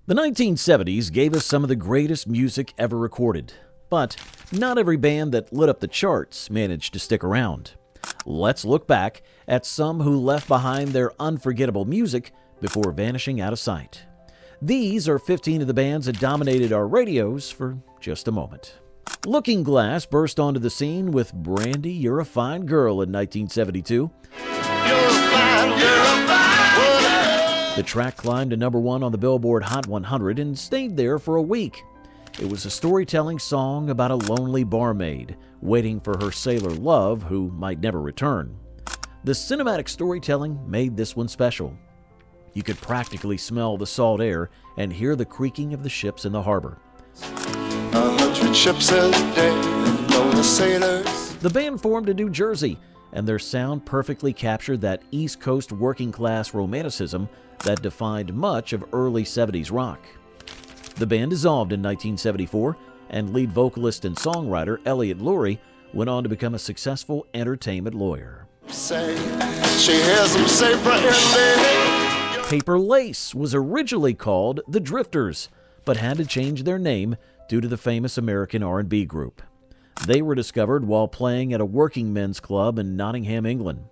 The 1970s gave us some of the greatest music ever recorded, but not every band that lit up the charts managed to stick around. Let's look back at some who left behind their unforgettable music before vanishing out of sight. These are 15 of the bands that dominated our radios for just a moment. Looking Glass burst onto the scene with Brandy, You're a Fine Girl in 1972. The track climbed to number 1 on the Billboard Hot 100 and stayed there for a week. It was a storytelling song about a lonely barmaid waiting for her sailor love who might never return. The cinematic storytelling made this one special. You could practically smell the salt air and hear the creaking of the ships in the harbor. 100 ships a day, lonely sailors. The band formed in New Jersey, and their sound perfectly captured that East Coast working-class romanticism that defined much of early 70s rock. The band dissolved in 1974, and lead vocalist and songwriter Elliot Lurie went on to become a successful entertainment lawyer. Say, she hears them say, Brandy. Paper Lace was originally called The Drifters, but had to change their name due to the famous American R&B group. They were discovered while playing at a working men's club in Nottingham, England.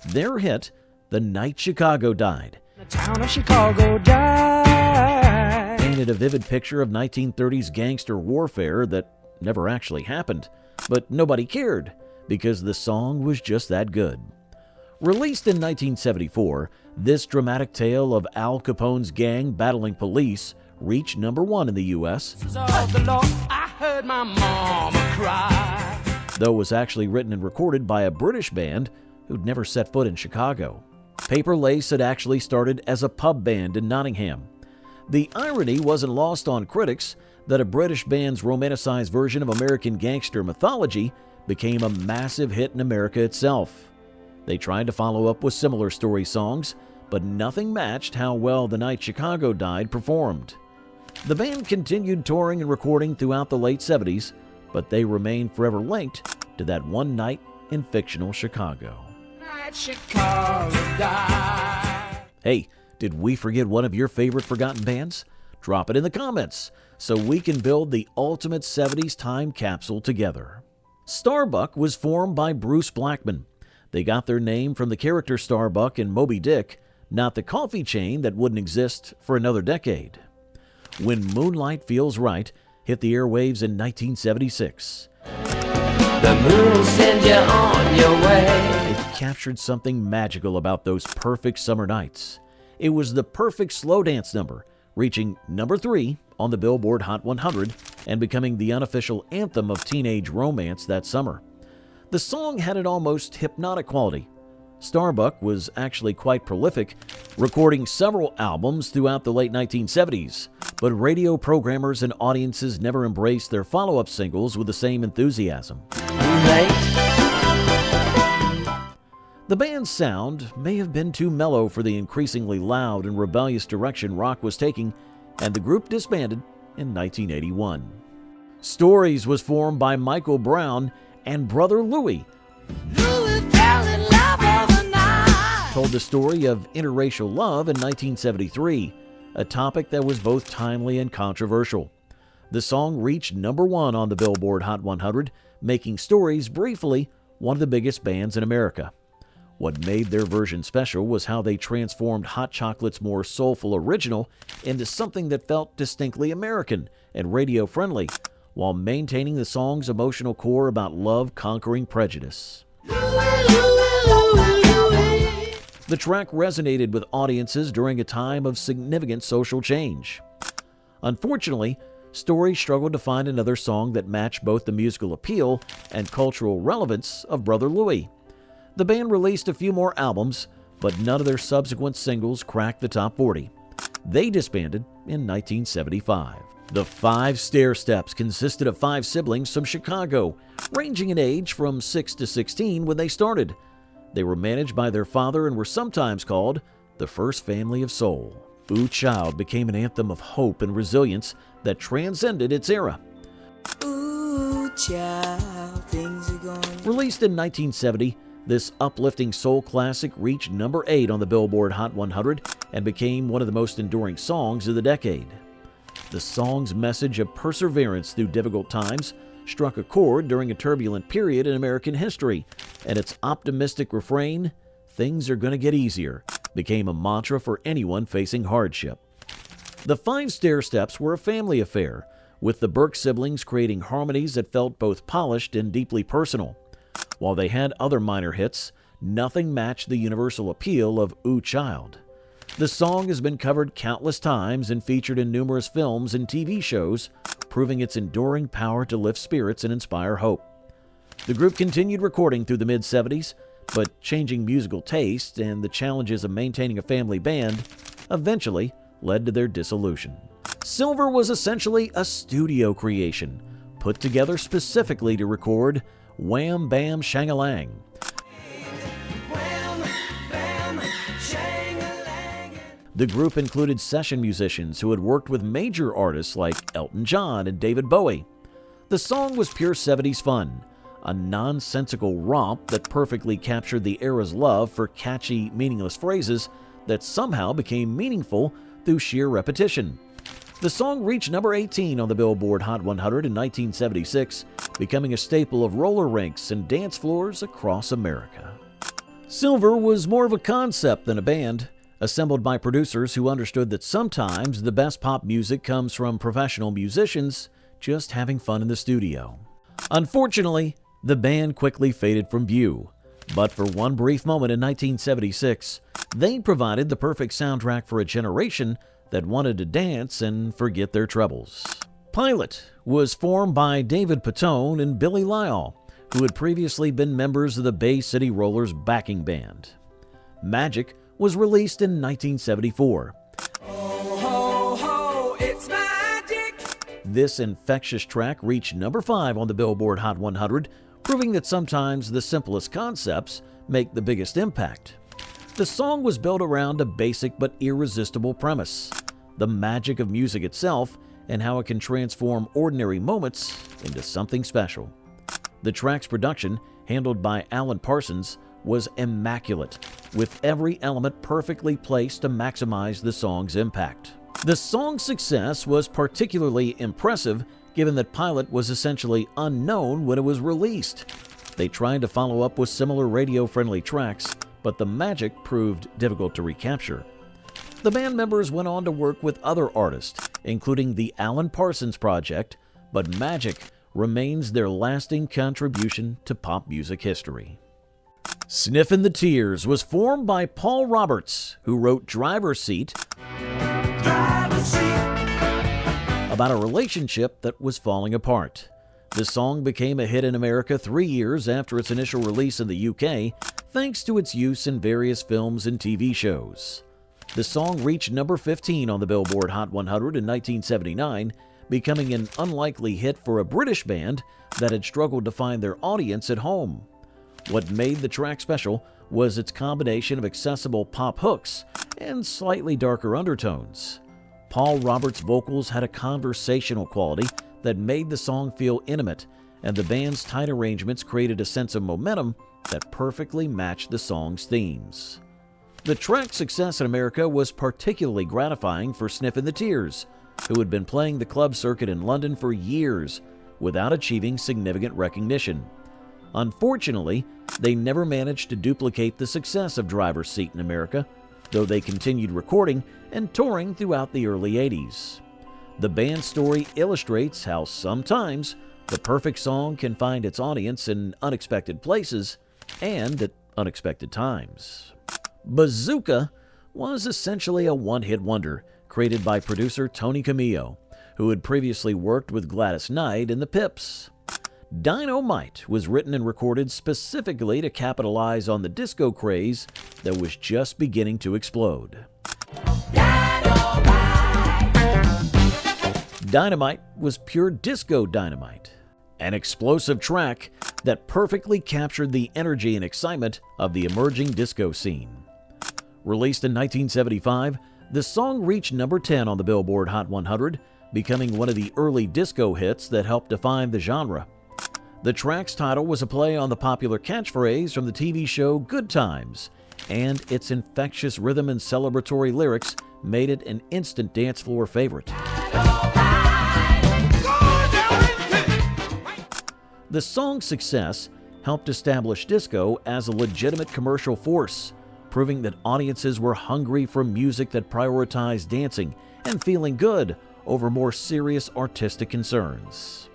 Their hit, The Night Chicago Died, The town of Chicago died. painted a vivid picture of 1930s gangster warfare that never actually happened, but nobody cared because the song was just that good. Released in 1974, this dramatic tale of Al Capone's gang battling police reached number 1 in the U.S., Of the Lord, I heard my mama cry. though it was actually written and recorded by a British band who'd never set foot in Chicago. Paper Lace had actually started as a pub band in Nottingham. The irony wasn't lost on critics that a British band's romanticized version of American gangster mythology became a massive hit in America itself. They tried to follow up with similar story songs, but nothing matched how well The Night Chicago Died performed. The band continued touring and recording throughout the late 70s, but they remained forever linked to that one night in fictional Chicago. Night Chicago died. Hey, did we forget one of your favorite forgotten bands? Drop it in the comments so we can build the ultimate 70s time capsule together. Starbuck was formed by Bruce Blackman. They got their name from the character Starbuck in Moby Dick, not the coffee chain that wouldn't exist for another decade. When Moonlight Feels Right hit the airwaves in 1976, The moon will send you on your way. it captured something magical about those perfect summer nights. It was the perfect slow dance number, reaching number 3 on the Billboard Hot 100 and becoming the unofficial anthem of teenage romance that summer. The song had an almost hypnotic quality. Starbuck was actually quite prolific, recording several albums throughout the late 1970s, but radio programmers and audiences never embraced their follow-up singles with the same enthusiasm. The band's sound may have been too mellow for the increasingly loud and rebellious direction rock was taking, and the group disbanded in 1981. Stories was formed by Michael Brown and Brother Louie, told the story of interracial love in 1973, a topic that was both timely and controversial. The song reached number 1 on the Billboard Hot 100, making Stories briefly one of the biggest bands in America. What made their version special was how they transformed Hot Chocolate's more soulful original into something that felt distinctly American and radio-friendly, while maintaining the song's emotional core about love conquering prejudice. The track resonated with audiences during a time of significant social change. Unfortunately, Story struggled to find another song that matched both the musical appeal and cultural relevance of Brother Louie. The band released a few more albums, but none of their subsequent singles cracked the top 40. They disbanded in 1975. The 5 Stair Steps consisted of 5 siblings from Chicago, ranging in age from 6 to 16 when they started. They were managed by their father and were sometimes called the first family of soul. Ooh Child became an anthem of hope and resilience that transcended its era. Ooh, child, things are going. Released in 1970, this uplifting soul classic reached number 8 on the Billboard Hot 100 and became one of the most enduring songs of the decade. The song's message of perseverance through difficult times struck a chord during a turbulent period in American history, and its optimistic refrain, "Things are gonna get easier," became a mantra for anyone facing hardship. The 5 Stair Steps were a family affair, with the Burke siblings creating harmonies that felt both polished and deeply personal. While they had other minor hits, nothing matched the universal appeal of "Ooh Child." The song has been covered countless times and featured in numerous films and TV shows, proving its enduring power to lift spirits and inspire hope. The group continued recording through the mid-70s, but changing musical taste and the challenges of maintaining a family band eventually led to their dissolution. Silver was essentially a studio creation, put together specifically to record Wham Bam Shang-a-Lang. The group included session musicians who had worked with major artists like Elton John and David Bowie. The song was pure 70s fun, a nonsensical romp that perfectly captured the era's love for catchy, meaningless phrases that somehow became meaningful through sheer repetition. The song reached number 18 on the Billboard Hot 100 in 1976, becoming a staple of roller rinks and dance floors across America. Silver was more of a concept than a band, assembled by producers who understood that sometimes the best pop music comes from professional musicians just having fun in the studio. Unfortunately, the band quickly faded from view, but for one brief moment in 1976, they provided the perfect soundtrack for a generation that wanted to dance and forget their troubles. Pilot was formed by David Patone and Billy Lyall, who had previously been members of the Bay City Rollers backing band. Magic was released in 1974. Ho, ho, ho, it's magic. This infectious track reached number 5 on the Billboard Hot 100, proving that sometimes the simplest concepts make the biggest impact. The song was built around a basic but irresistible premise: the magic of music itself and how it can transform ordinary moments into something special. The track's production, handled by Alan Parsons, was immaculate, with every element perfectly placed to maximize the song's impact. The song's success was particularly impressive given that Pilot was essentially unknown when it was released. They tried to follow up with similar radio-friendly tracks, but the magic proved difficult to recapture. The band members went on to work with other artists, including the Alan Parsons Project, but magic remains their lasting contribution to pop music history. Sniff and the Tears was formed by Paul Roberts, who wrote Driver's Seat, about a relationship that was falling apart. The song became a hit in America 3 years after its initial release in the UK, thanks to its use in various films and TV shows. The song reached number 15 on the Billboard Hot 100 in 1979, becoming an unlikely hit for a British band that had struggled to find their audience at home. What made the track special was its combination of accessible pop hooks and slightly darker undertones. Paul Roberts' vocals had a conversational quality that made the song feel intimate, and the band's tight arrangements created a sense of momentum that perfectly matched the song's themes. The track's success in America was particularly gratifying for Sniff and the Tears, who had been playing the club circuit in London for years without achieving significant recognition. Unfortunately, they never managed to duplicate the success of Driver's Seat in America, though they continued recording and touring throughout the early 80s. The band's story illustrates how sometimes the perfect song can find its audience in unexpected places and at unexpected times. Bazooka was essentially a one-hit wonder created by producer Tony Camillo, who had previously worked with Gladys Knight and the Pips. Dynamite was written and recorded specifically to capitalize on the disco craze that was just beginning to explode. Dynamite was pure disco dynamite, an explosive track that perfectly captured the energy and excitement of the emerging disco scene. Released in 1975, the song reached number 10 on the Billboard Hot 100, becoming one of the early disco hits that helped define the genre. The track's title was a play on the popular catchphrase from the TV show Good Times, and its infectious rhythm and celebratory lyrics made it an instant dance floor favorite. The song's success helped establish disco as a legitimate commercial force, proving that audiences were hungry for music that prioritized dancing and feeling good over more serious artistic concerns.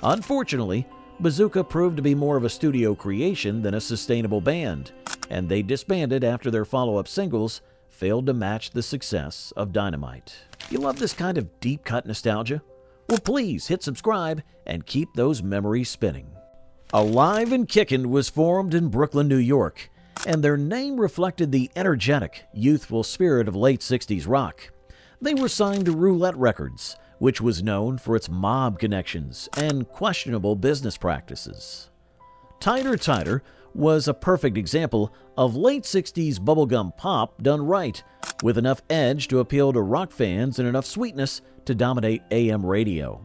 Unfortunately, Bazooka proved to be more of a studio creation than a sustainable band, and they disbanded after their follow-up singles failed to match the success of Dynamite. You love this kind of deep-cut nostalgia? Well, please hit subscribe and keep those memories spinning. Alive and Kickin' was formed in Brooklyn, New York, and their name reflected the energetic, youthful spirit of late 60s rock. They were signed to Roulette Records, which was known for its mob connections and questionable business practices. Tighter Tighter was a perfect example of late 60s bubblegum pop done right, with enough edge to appeal to rock fans and enough sweetness to dominate AM radio.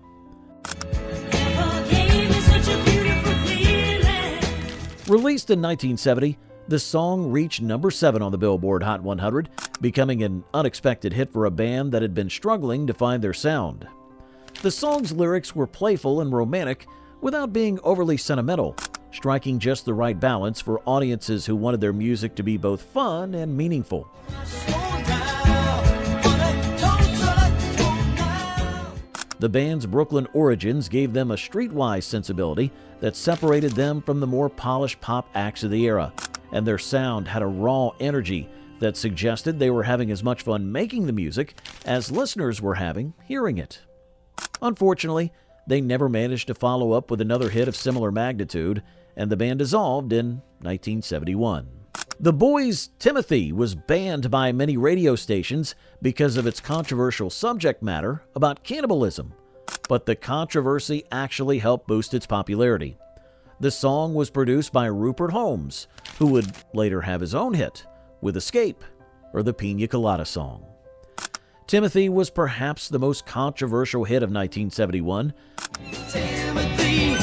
Released in 1970, the song reached number 7 on the Billboard Hot 100, becoming an unexpected hit for a band that had been struggling to find their sound. The song's lyrics were playful and romantic without being overly sentimental, striking just the right balance for audiences who wanted their music to be both fun and meaningful. The band's Brooklyn origins gave them a streetwise sensibility that separated them from the more polished pop acts of the era, and their sound had a raw energy that suggested they were having as much fun making the music as listeners were having hearing it. Unfortunately, they never managed to follow up with another hit of similar magnitude, and the band dissolved in 1971. The Boys' Timothy was banned by many radio stations because of its controversial subject matter about cannibalism, but the controversy actually helped boost its popularity. The song was produced by Rupert Holmes, who would later have his own hit with Escape, or the Pina Colada song. Timothy was perhaps the most controversial hit of 1971. Timothy,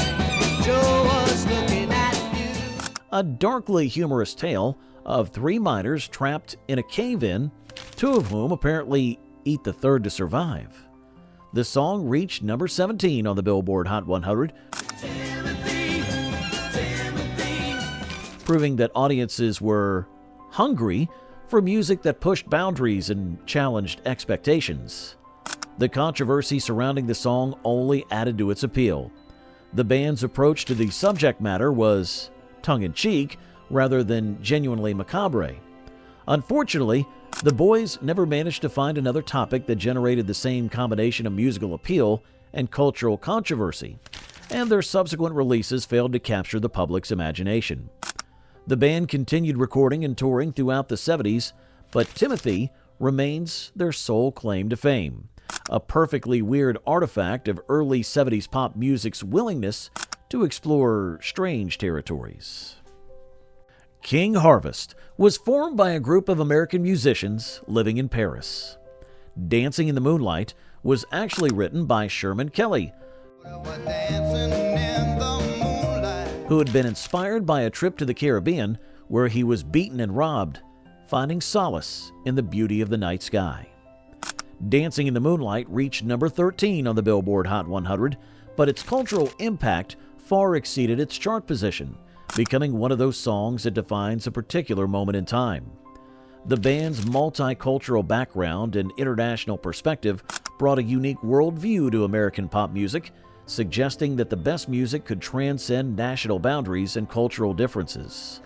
Joe was looking at you. A darkly humorous tale of 3 miners trapped in a cave-in, 2 of whom apparently eat the third to survive. The song reached number 17 on the Billboard Hot 100, Timothy, proving that audiences were hungry for music that pushed boundaries and challenged expectations. The controversy surrounding the song only added to its appeal. The band's approach to the subject matter was tongue-in-cheek rather than genuinely macabre. Unfortunately, the Boys never managed to find another topic that generated the same combination of musical appeal and cultural controversy, and their subsequent releases failed to capture the public's imagination. The band continued recording and touring throughout the 70s, but Timothy remains their sole claim to fame, a perfectly weird artifact of early 70s pop music's willingness to explore strange territories. King Harvest was formed by a group of American musicians living in Paris. Dancing in the Moonlight was actually written by Sherman Kelly, who had been inspired by a trip to the Caribbean where he was beaten and robbed, finding solace in the beauty of the night sky. Dancing in the Moonlight reached number 13 on the Billboard Hot 100, but its cultural impact far exceeded its chart position, becoming one of those songs that defines a particular moment in time. The band's multicultural background and international perspective brought a unique worldview to American pop music, suggesting that the best music could transcend national boundaries and cultural differences.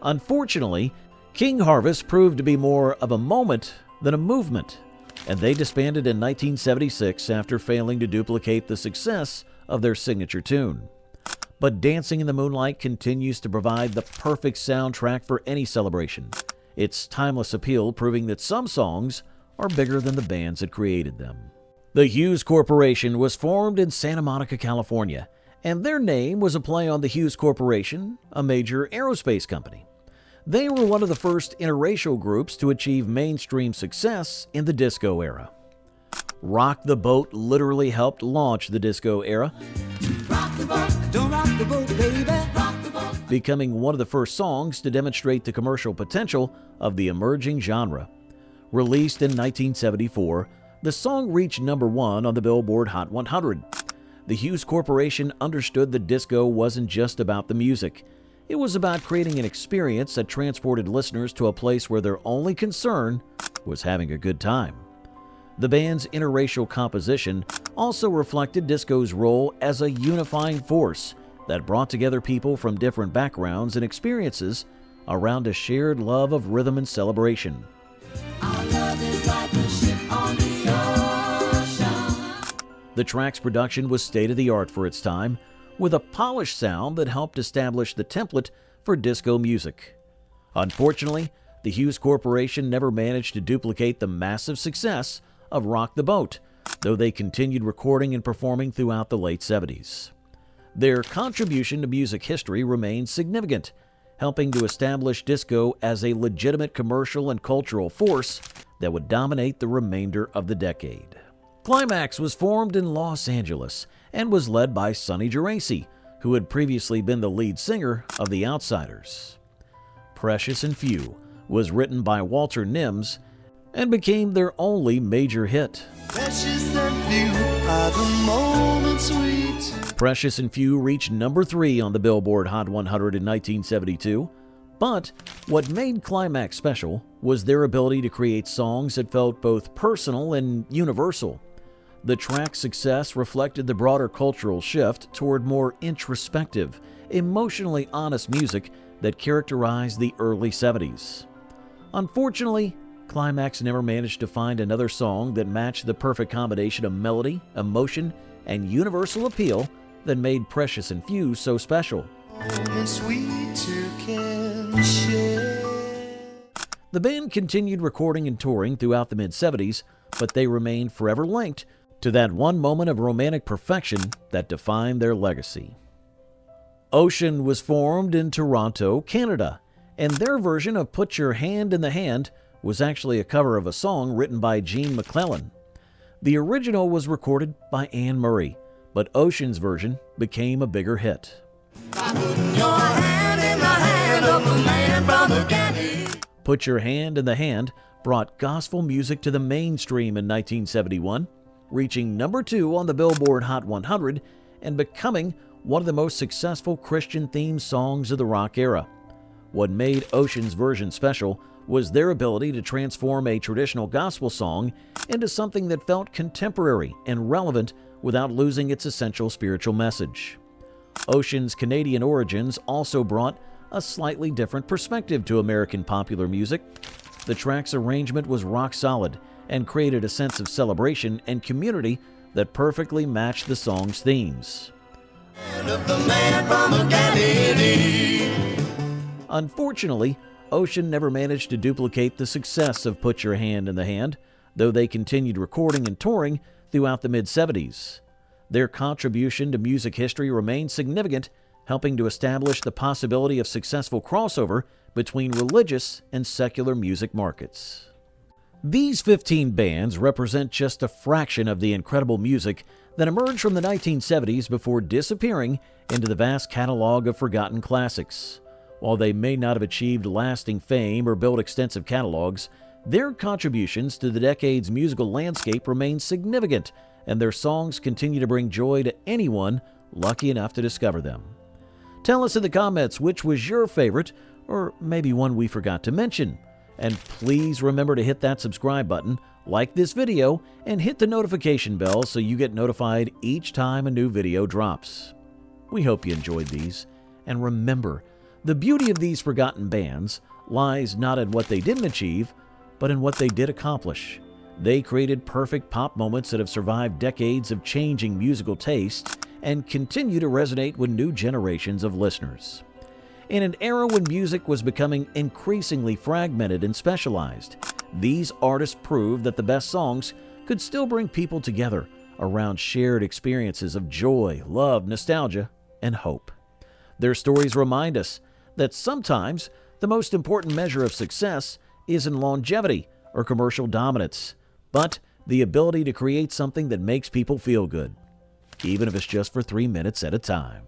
Unfortunately, King Harvest proved to be more of a moment than a movement, and they disbanded in 1976 after failing to duplicate the success of their signature tune. But Dancing in the Moonlight continues to provide the perfect soundtrack for any celebration, its timeless appeal proving that some songs are bigger than the bands that created them. The Hughes Corporation was formed in Santa Monica, California, and their name was a play on the Hughes Corporation, a major aerospace company. They were one of the first interracial groups to achieve mainstream success in the disco era. Rock the Boat literally helped launch the disco era, rock the boat, don't rock the boat, baby, rock the boat. becoming one of the first songs to demonstrate the commercial potential of the emerging genre. Released in 1974, The song reached number 1 on the Billboard Hot 100. The Hughes Corporation understood that disco wasn't just about the music. It was about creating an experience that transported listeners to a place where their only concern was having a good time. The band's interracial composition also reflected disco's role as a unifying force that brought together people from different backgrounds and experiences around a shared love of rhythm and celebration. Our love is like a ship on the ocean. The track's production was state-of-the-art for its time, with a polished sound that helped establish the template for disco music. Unfortunately, the Hughes Corporation never managed to duplicate the massive success of Rock the Boat, though they continued recording and performing throughout the late 70s. Their contribution to music history remains significant, helping to establish disco as a legitimate commercial and cultural force that would dominate the remainder of the decade. Climax was formed in Los Angeles and was led by Sonny Geraci, who had previously been the lead singer of The Outsiders. Precious and Few was written by Walter Nims and became their only major hit. Precious and few are the moments sweet. Precious and Few reached number 3 on the Billboard Hot 100 in 1972, but what made Climax special was their ability to create songs that felt both personal and universal. The track's success reflected the broader cultural shift toward more introspective, emotionally honest music that characterized the early 70s. Unfortunately, Climax never managed to find another song that matched the perfect combination of melody, emotion, and universal appeal that made Precious and Few so special. Moments we two can share. The band continued recording and touring throughout the mid-70s, but they remained forever linked to that one moment of romantic perfection that defined their legacy. Ocean was formed in Toronto, Canada, and their version of Put Your Hand in the Hand was actually a cover of a song written by Gene McClellan. The original was recorded by Anne Murray, but Ocean's version became a bigger hit. Your hand in the hand of the man from the candy. Put Your Hand in the Hand brought gospel music to the mainstream in 1971, reaching number 2 on the Billboard Hot 100 and becoming one of the most successful Christian-themed songs of the rock era. What made Ocean's version special was their ability to transform a traditional gospel song into something that felt contemporary and relevant without losing its essential spiritual message. Ocean's Canadian origins also brought a slightly different perspective to American popular music. The track's arrangement was rock solid and created a sense of celebration and community that perfectly matched the song's themes. Unfortunately, Ocean never managed to duplicate the success of Put Your Hand in the Hand, though they continued recording and touring throughout the mid-70s. Their contribution to music history remains significant, helping to establish the possibility of successful crossover between religious and secular music markets. These 15 bands represent just a fraction of the incredible music that emerged from the 1970s before disappearing into the vast catalog of forgotten classics. While they may not have achieved lasting fame or built extensive catalogs, their contributions to the decade's musical landscape remain significant, and their songs continue to bring joy to anyone lucky enough to discover them. Tell us in the comments which was your favorite, or maybe one we forgot to mention. And please remember to hit that subscribe button, like this video, and hit the notification bell so you get notified each time a new video drops. We hope you enjoyed these, and remember, the beauty of these forgotten bands lies not in what they didn't achieve, but in what they did accomplish. They created perfect pop moments that have survived decades of changing musical tastes and continue to resonate with new generations of listeners. In an era when music was becoming increasingly fragmented and specialized, these artists proved that the best songs could still bring people together around shared experiences of joy, love, nostalgia, and hope. Their stories remind us that sometimes the most important measure of success isn't longevity or commercial dominance, but the ability to create something that makes people feel good, even if it's just for 3 minutes at a time.